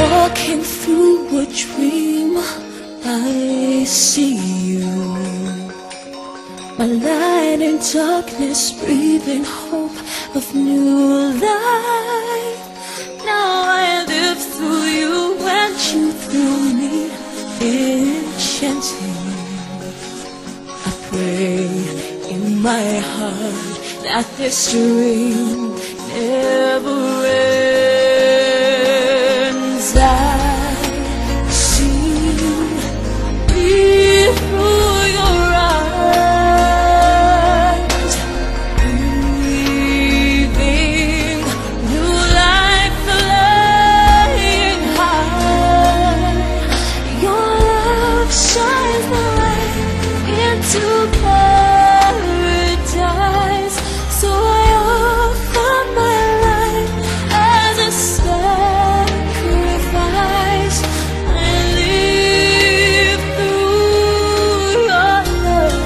Walking through a dream, I see you. My light in darkness, breathing hope of new life. Now I live through you and you through me, enchanting. I pray in my heart that this dream never ends. I see me through your eyes, breathing new life, flying high. Your love shines the light into paradise. So I offer my life as a sacrifice. I live through your love.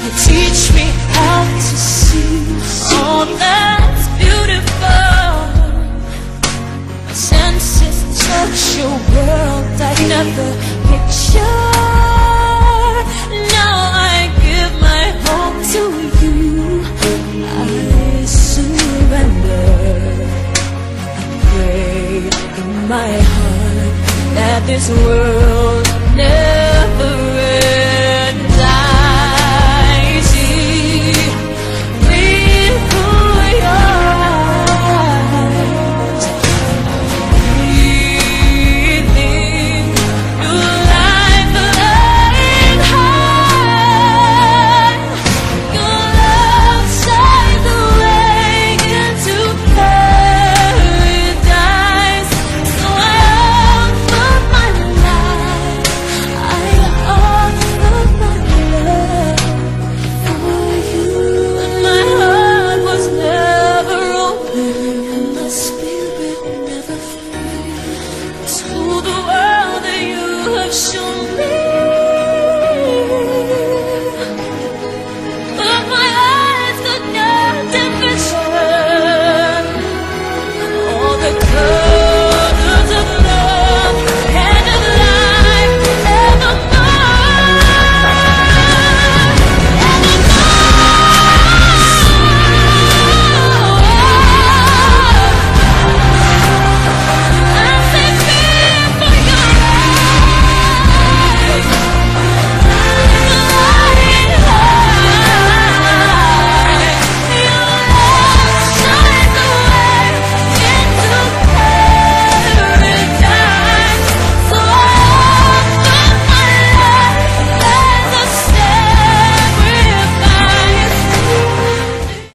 You teach me how to see all that's beautiful. My senses touch your world I never pictured. Now I give my hope to you. I surrender. I pray in my heart that this world never